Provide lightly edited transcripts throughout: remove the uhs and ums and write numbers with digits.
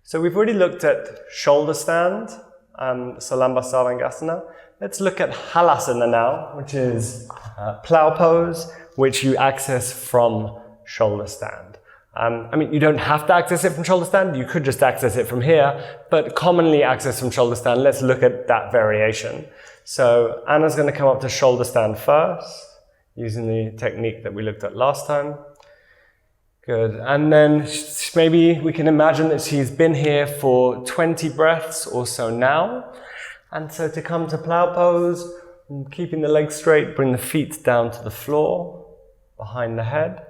So we've already looked at shoulder stand, Salamba Sarvangasana. Let's look at Halasana now, which is Plow Pose, which you access from shoulder stand. I mean, you don't have to access it from shoulder stand, you could just access it from here, but commonly accessed from shoulder stand. Let's look at that variation. So Anna's going to come up to shoulder stand first, using the technique that we looked at last time. Good, and then maybe we can imagine that she's been here for 20 breaths or so now. And so to come to Plow Pose, keeping the legs straight, bring the feet down to the floor, behind the head.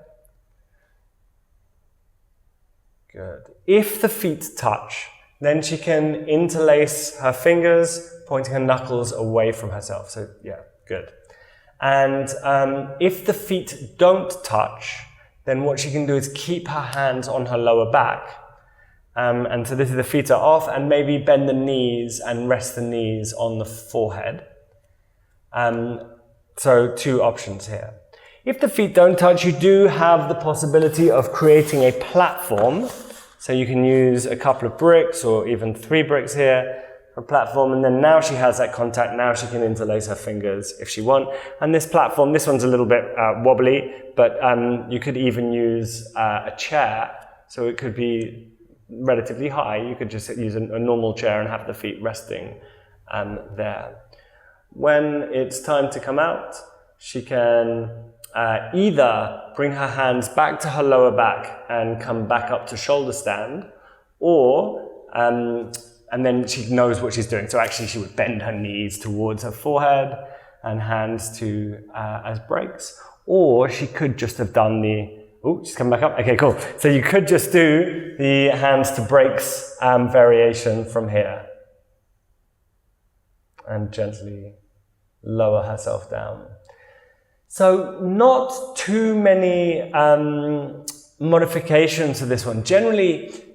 Good. If the feet touch, then she can interlace her fingers, pointing her knuckles away from herself. So yeah, good. And if the feet don't touch, then what she can do is keep her hands on her lower back. And so this is the feet are off, and maybe bend the knees and rest the knees on the forehead. So two options here. If the feet don't touch, you do have the possibility of creating a platform. So you can use a couple of bricks or even 3 bricks here for a platform, and then now she has that contact, now she can interlace her fingers if she wants. And this platform, this one's a little bit wobbly, but you could even use a chair, so it could be relatively high. You could just use a normal chair and have the feet resting there. When it's time to come out, she can either bring her hands back to her lower back and come back up to shoulder stand, or and then she knows what she's doing. So actually she would bend her knees towards her forehead and hands to as breaks, or she could just have done the, oh, she's coming back up. Okay, cool. So you could just do the hands to breaks variation from here and gently lower herself down. So not too many modifications to this one. Generally,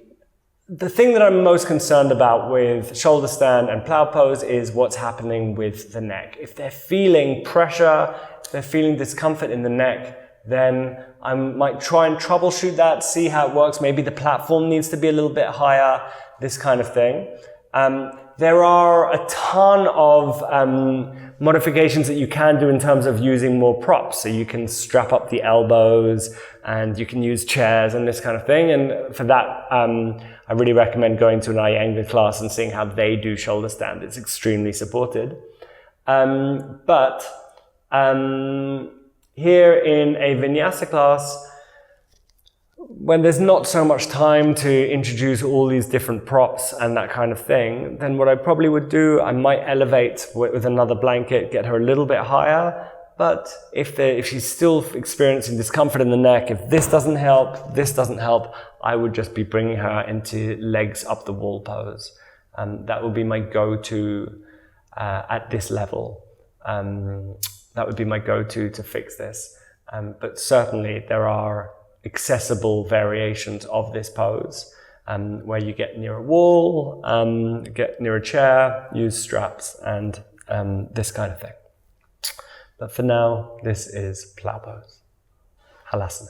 the thing that I'm most concerned about with shoulder stand and Plow Pose is what's happening with the neck. If they're feeling pressure, if they're feeling discomfort in the neck, then I might try and troubleshoot that, see how it works. Maybe the platform needs to be a little bit higher, this kind of thing. There are a ton of modifications that you can do in terms of using more props. So you can strap up the elbows and you can use chairs and this kind of thing. And for that, I really recommend going to an Iyengar class and seeing how they do shoulder stand. It's extremely supported. But here in a vinyasa class, when there's not so much time to introduce all these different props and that kind of thing, then what I probably would do, I might elevate with another blanket, get her a little bit higher. But if she's still experiencing discomfort in the neck, if this doesn't help, I would just be bringing her into legs up the wall pose. That would be my go-to at this level. That would be my go-to to fix this. But certainly there are accessible variations of this pose where you get near a wall, get near a chair, use straps, and this kind of thing. But for now, this is Plow Pose, Halasana.